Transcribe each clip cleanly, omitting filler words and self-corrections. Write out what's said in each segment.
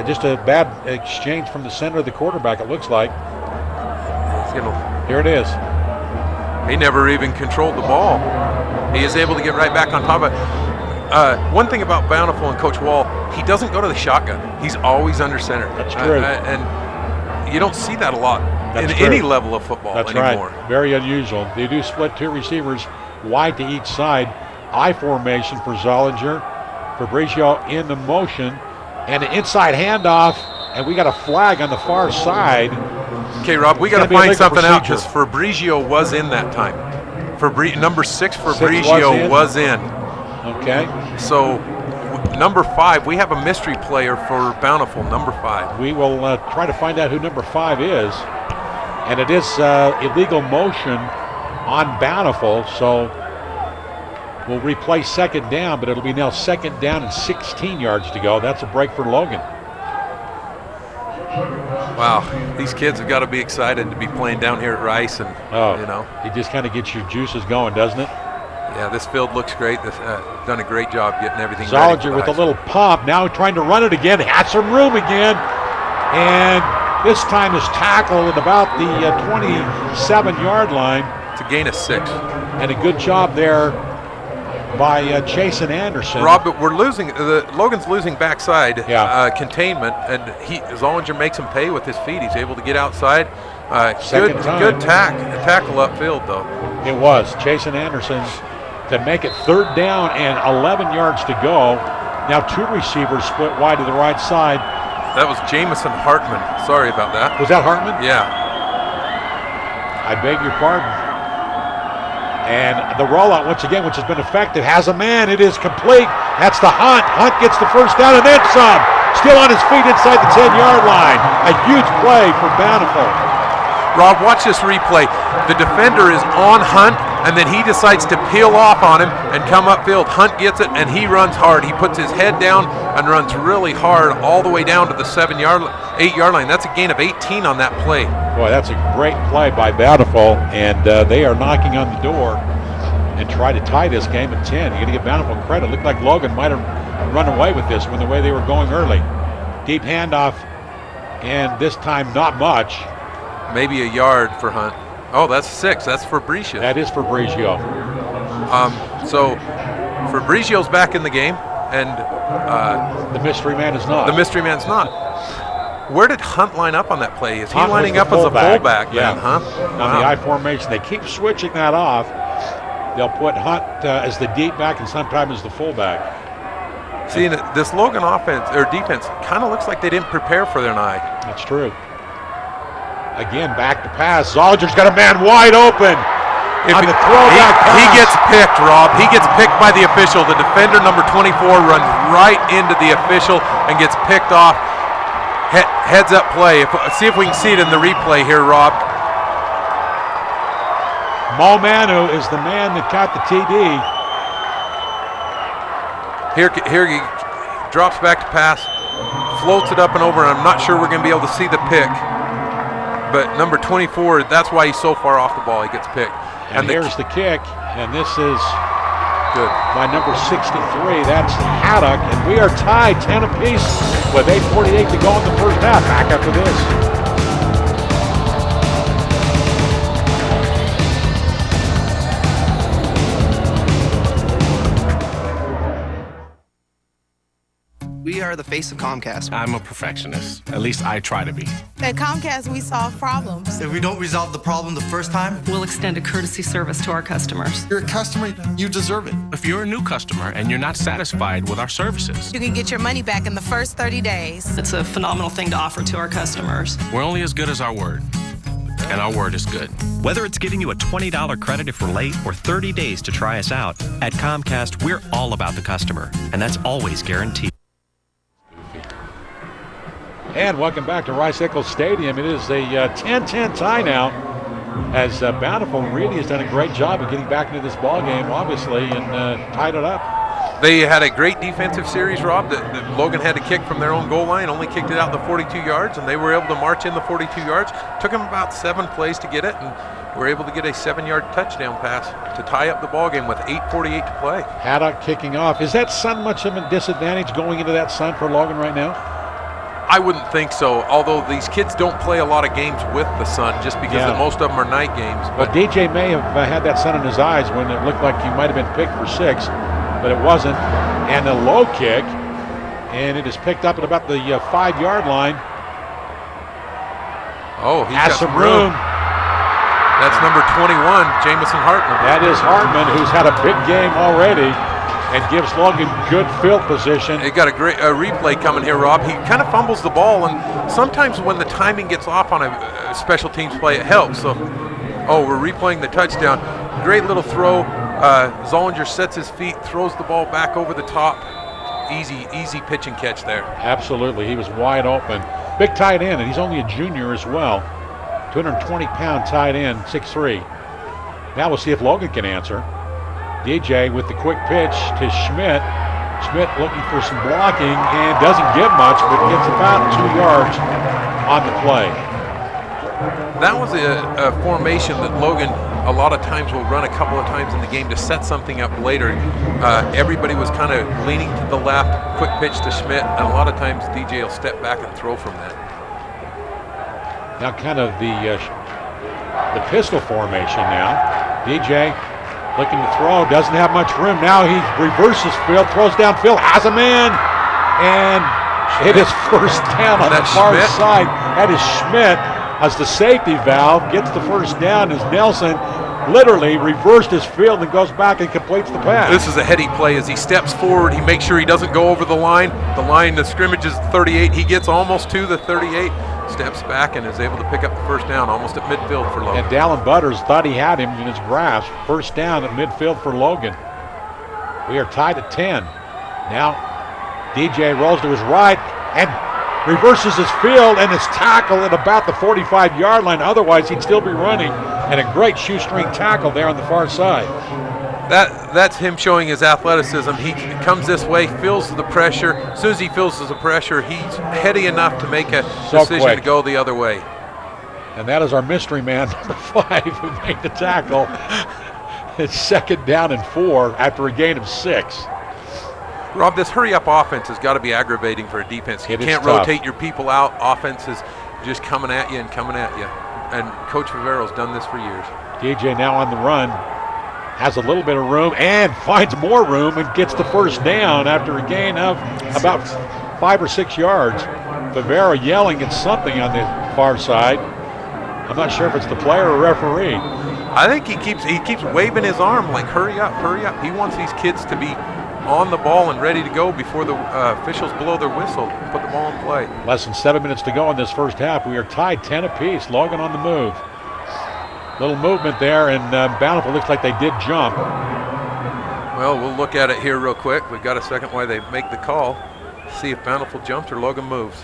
just a bad exchange from the center of the quarterback, it looks like. Here it is. He never even controlled the ball. He is able to get right back on top of it. One thing about Bountiful and Coach Wall, he doesn't go to the shotgun. He's always under center. That's true. And you don't see that a lot That's in true. any level of football anymore. Right. Very unusual. They do split two receivers wide to each side. I formation for Zollinger. Fabricio in the motion. And an inside handoff. And we got a flag on the far side. Okay, Rob, we got to find something out because Fabricio was in that time. Number 6, Fabricio was in. Okay. So, number 5, we have a mystery player for Bountiful, number 5. We will try to find out who number 5 is. And it is illegal motion on Bountiful, so we'll replay second down, but it'll be now second down and 16 yards to go. That's a break for Logan. Wow, these kids have got to be excited to be playing down here at Rice, and it just kind of gets your juices going, doesn't it? Yeah, this field looks great. This done a great job getting everything ready. Zollinger with a little pump, now trying to run it again, has some room again, and this time is tackled at about the 27-yard line. It's a gain of 6. And a good job there by Chasen Anderson. Rob, but we're losing. Logan's losing backside containment, and Zollinger makes him pay with his feet. He's able to get outside. Good tackle upfield, though. It was Chasen Anderson to make it third down and 11 yards to go. Now 2 receivers split wide to the right side. That was Jamison Hartman. Sorry about that. Was that Hartman? Yeah. I beg your pardon. And the rollout, once again, which has been effective, has a man. It is complete. That's the Hunt. Hunt gets the first down and then some. Still on his feet inside the 10-yard line. A huge play for Bountiful. Rob, watch this replay. The defender is on Hunt, and then he decides to peel off on him and come upfield. Hunt gets it, and he runs hard. He puts his head down and runs really hard all the way down to the 8-yard line. That's a gain of 18 on that play. Boy, that's a great play by Bountiful, and they are knocking on the door and try to tie this game at 10. You're going to give Bountiful credit. It looked like Logan might have run away with this one the way they were going early. Deep handoff, and this time not much. Maybe a yard for Hunt. Oh, that's 6. That's Fabricio. That is Fabricio. So Fabricio's back in the game, and the mystery man is not. The mystery man's not. Where did Hunt line up on that play? Is he lining up as a fullback then, huh? On the I formation. They keep switching that off. They'll put Hunt as the deep back and sometimes as the fullback. See, this Logan offense or defense kind of looks like they didn't prepare for their night. That's true. Again, back to pass. Zollinger's got a man wide open. On the throwback pass. He gets picked, Rob. He gets picked by the official. The defender, number 24, runs right into the official and gets picked off. Heads up play. See if we can see it in the replay here, Rob. Mo Manu is the man that caught the TD. Here he drops back to pass, floats it up and over, and I'm not sure we're going to be able to see the pick. But number 24, that's why he's so far off the ball. He gets picked. And there's the kick, and this is good by number 63. That's Haddock, and we are tied 10 apiece with 8:48 to go in the first half. Back after this. We are the face of Comcast. I'm a perfectionist. At least I try to be. At Comcast, we solve problems. If we don't resolve the problem the first time, we'll extend a courtesy service to our customers. You're a customer, you deserve it. If you're a new customer and you're not satisfied with our services, you can get your money back in the first 30 days. It's a phenomenal thing to offer to our customers. We're only as good as our word. And our word is good. Whether it's giving you a $20 credit if we're late or 30 days to try us out, at Comcast, we're all about the customer. And that's always guaranteed. And welcome back to Rice Eccles Stadium. It is a 10-10 tie now, as Bountiful really has done a great job of getting back into this ball game, obviously, and tied it up. They had a great defensive series, Rob. Logan had to kick from their own goal line, only kicked it out the 42 yards, and they were able to march in the 42 yards. Took them about 7 plays to get it, and were able to get a 7-yard touchdown pass to tie up the ball game with 8:48 to play. Haddock kicking off. Is that sun much of a disadvantage going into that sun for Logan right now? I wouldn't think so, although these kids don't play a lot of games with the sun just because most of them are night games. But DJ may have had that sun in his eyes when it looked like he might have been picked for 6, but it wasn't. And a low kick, and it is picked up at about the 5-yard line. Oh, he has got some room. That's number 21, Jamison Hartman. That is Hartman, who's had a big game already and gives Logan good field position. They got a great replay coming here, Rob. He kind of fumbles the ball, and sometimes when the timing gets off on a special teams play, it helps. So, we're replaying the touchdown. Great little throw. Zollinger sets his feet, throws the ball back over the top. Easy pitch and catch there. Absolutely, he was wide open. Big tight end, and he's only a junior as well. 220-pound tight end, 6'3". Now we'll see if Logan can answer. DJ with the quick pitch to Schmidt. Schmidt looking for some blocking and doesn't get much, but gets about 2 yards on the play. That was a formation that Logan a lot of times will run a couple of times in the game to set something up later. Everybody was kind of leaning to the left, quick pitch to Schmidt, and a lot of times DJ will step back and throw from that. Now kind of the pistol formation now. DJ looking to throw, doesn't have much room. Now he reverses field, throws downfield, has a man, and it is first down on the far side. That is Schmidt as the safety valve gets the first down as Nelson literally reversed his field and goes back and completes the pass. This is a heady play as he steps forward. He makes sure he doesn't go over the line. The scrimmage is 38. He gets almost to the 38. Steps back and is able to pick up the first down almost at midfield for Logan. And Dallin Butters thought he had him in his grasp. First down at midfield for Logan. We are tied at 10. Now DJ rolls to his right and reverses his field and is tackled at about the 45-yard line. Otherwise, he'd still be running. And a great shoestring tackle there on the far side. That's him showing his athleticism. He comes this way, feels the pressure. As soon as he feels the pressure, he's heady enough to make a decision to go the other way. And that is our mystery man, number 5, who made the tackle. It's second down and 4 after a gain of 6. Rob, this hurry-up offense has got to be aggravating for a defense. You can't rotate your people out. Offense is just coming at you and coming at you. And Coach Vivero's done this for years. DJ now on the run. Has a little bit of room and finds more room and gets the first down after a gain of about 5 or 6 yards. Vivero yelling at something on the far side. I'm not sure if it's the player or referee. I think he keeps waving his arm like, hurry up, hurry up. He wants these kids to be on the ball and ready to go before the officials blow their whistle, put the ball in play. Less than 7 minutes to go in this first half. We are tied 10 apiece. Logan on the move. Little movement there, and Bountiful looks like they did jump. Well, we'll look at it here real quick. We've got a second while they make the call. See if Bountiful jumps or Logan moves.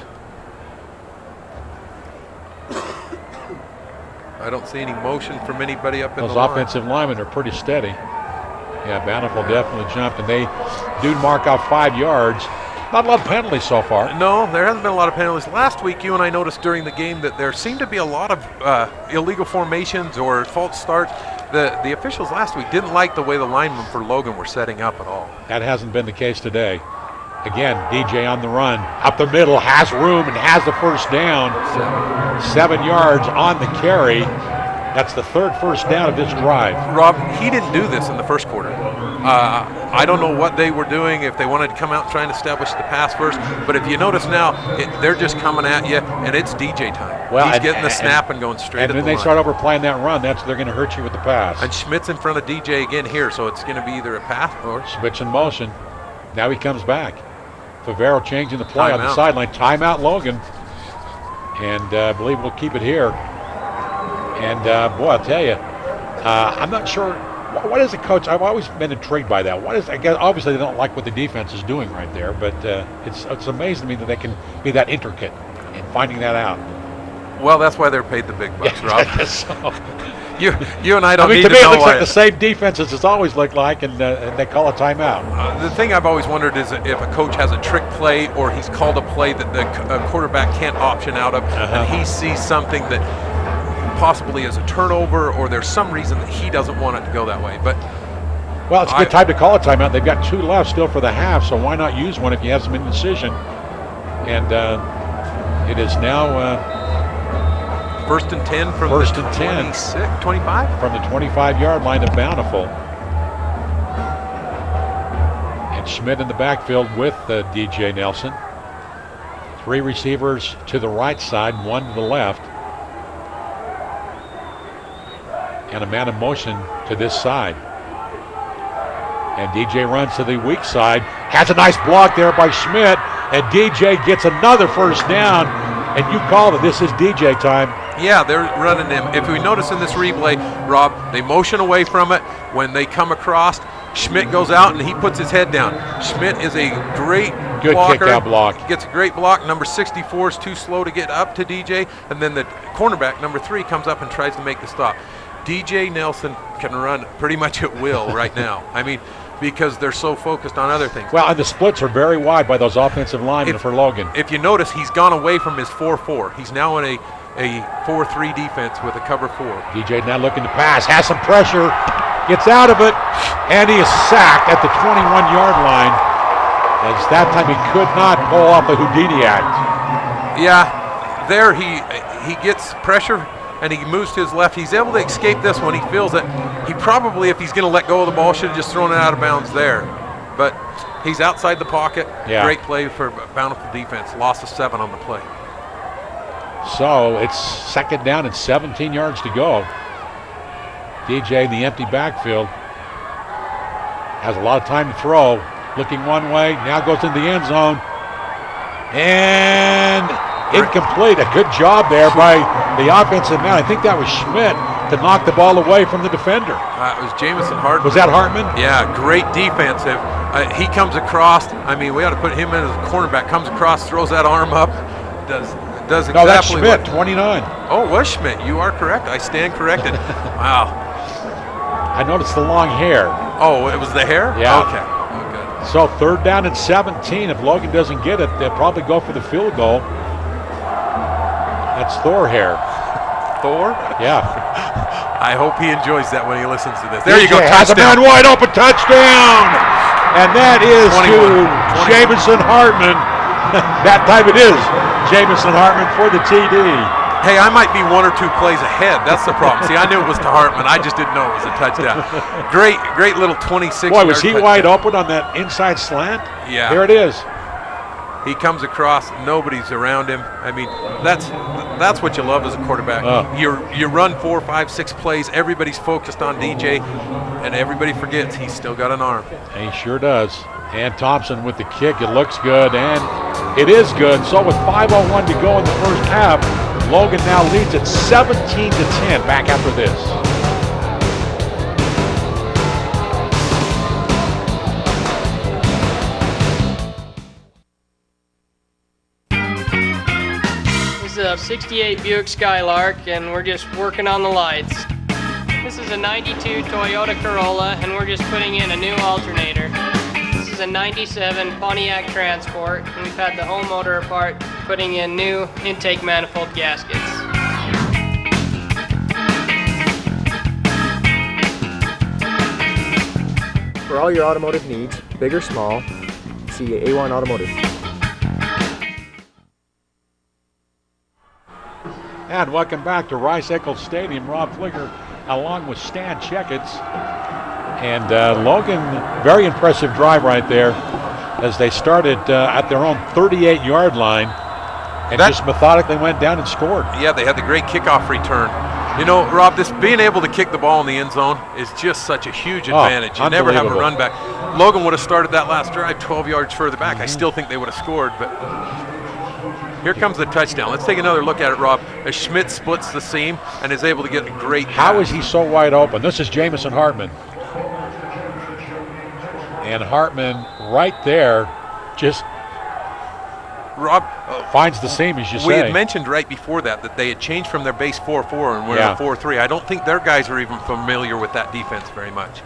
I don't see any motion from anybody up in the line. Those offensive linemen are pretty steady. Yeah, Bountiful definitely jumped, and they do mark out 5 yards. Not a lot of penalties so far. No, there hasn't been a lot of penalties. Last week, you and I noticed during the game that there seemed to be a lot of illegal formations or false starts. The officials last week didn't like the way the linemen for Logan were setting up at all. That hasn't been the case today. Again, DJ on the run. Up the middle, has room and has the first down. 7 yards on the carry. That's the third first down of this drive. Rob, he didn't do this in the first quarter. I don't know what they were doing, if they wanted to come out and try and establish the pass first. But if you notice now, they're just coming at you, and it's DJ time. Well, he's getting the snap and going straight at the line. And then they start overplaying that run. They're going to hurt you with the pass. And Schmidt's in front of DJ again here, so it's going to be either a pass or... Switch in motion. Now he comes back. Favero changing the play on the sideline. Timeout Logan. And I believe we'll keep it here. And, boy, I'll tell you, I'm not sure. What is the coach? I've always been intrigued by that. I guess obviously they don't like what the defense is doing right there, but it's amazing to me that they can be that intricate in finding that out. Well, that's why they're paid the big bucks, Rob. So. You and I don't need to to me, know it looks why. like the same defense as it's always looked like, and they call a timeout. The thing I've always wondered is if a coach has a trick play or he's called a play that the quarterback can't option out of, and he sees something that possibly is a turnover, or there's some reason that he doesn't want it to go that way. But well, it's a good time to call a timeout. They've got 2 left still for the half, so why not use one if you have some indecision? And It is now first and 10 from first the and 10. 26, 25? From the 25-yard line of Bountiful. And Schmidt in the backfield with DJ Nelson. 3 receivers to the right side, 1 to the left. And a man in motion to this side. And DJ runs to the weak side. Has a nice block there by Schmidt. And DJ gets another first down. And you called it. This is DJ time. Yeah, they're running him. If we notice in this replay, Rob, they motion away from it. When they come across, Schmidt goes out and he puts his head down. Schmidt is a great good blocker. Kick out block. Gets a great block. Number 64 is too slow to get up to DJ. And then the cornerback, number 3, comes up and tries to make the stop. DJ Nelson can run pretty much at will right now. I mean, because they're so focused on other things. Well, and the splits are very wide by those offensive linemen for Logan. If you notice, he's gone away from his 4-4. He's now in a 4-3 defense with a cover 4. DJ now looking to pass, has some pressure, gets out of it, and he is sacked at the 21-yard line. As that time he could not pull off the Houdini act. Yeah, there he gets pressure and he moves to his left. He's able to escape this one. He feels it. He probably, if he's going to let go of the ball, should have just thrown it out of bounds there. But he's outside the pocket. Yeah. Great play for Bountiful defense. Loss of 7 on the play. So it's second down and 17 yards to go. DJ in the empty backfield has a lot of time to throw. Looking one way, now goes in the end zone. And incomplete. A good job there by the offensive man. I think that was Schmidt to knock the ball away from the defender. It was Jamison Hartman. Was that Hartman? Yeah, great defensive. He comes across. I mean, we ought to put him in as a cornerback. Comes across, throws that arm up. Does exactly. No, that's Schmidt, 29. Oh, it was Schmidt. You are correct. I stand corrected. Wow. I noticed the long hair. Oh, it was the hair? Yeah. Okay. Oh, good. So third down and 17. If Logan doesn't get it, they'll probably go for the field goal. That's Thor hair. Thor? Yeah. I hope he enjoys that when he listens to this. There you go, has touchdown. a man wide open, touchdown! And that is 21. to Jamison Hartman. That time it is Jamison Hartman for the TD. Hey, I might be 1 or 2 plays ahead. That's the problem. See, I knew it was to Hartman. I just didn't know it was a touchdown. Great little 26. Boy, was he wide open on that inside slant? Yeah. There it is. He comes across, nobody's around him. I mean, that's what you love as a quarterback. You run 4, 5, 6 plays, everybody's focused on DJ, and everybody forgets he's still got an arm. And he sure does. And Thompson with the kick, it looks good, and it is good. So with 5:01 to go in the first half, Logan now leads at 17-10. Back after this. This is a 68 Buick Skylark, and we're just working on the lights. This is a 92 Toyota Corolla, and we're just putting in a new alternator. This is a 97 Pontiac Transport, and we've had the whole motor apart, putting in new intake manifold gaskets. For all your automotive needs, big or small, see A1 Automotive. And welcome back to Rice Eccles Stadium. Rob Fligger along with Stan Checketts. And Logan, very impressive drive right there as they started at their own 38-yard line and just methodically went down and scored. Yeah, they had the great kickoff return. You know, Rob, this being able to kick the ball in the end zone is just such a huge advantage. You never have a run back. Logan would have started that last drive 12 yards further back. I still think they would have scored, but here comes the touchdown. Let's take another look at it, Rob, as Schmidt splits the seam and is able to get a great pass. How is he so wide open? This is Jamison Hartman. And Hartman right there just Rob finds the seam, as you say. We had mentioned right before that they had changed from their base 4-4 and we're in a 4-3. I don't think their guys are even familiar with that defense very much.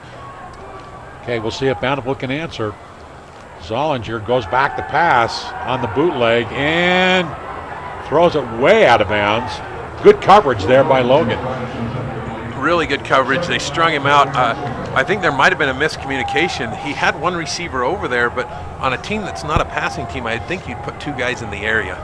Okay, we'll see if Bountiful can answer. Zollinger goes back to pass on the bootleg and throws it way out of bounds. Good coverage there by Logan. Really good coverage. They strung him out. I think there might have been a miscommunication. He had one receiver over there, but on a team that's not a passing team, I think you'd put 2 guys in the area.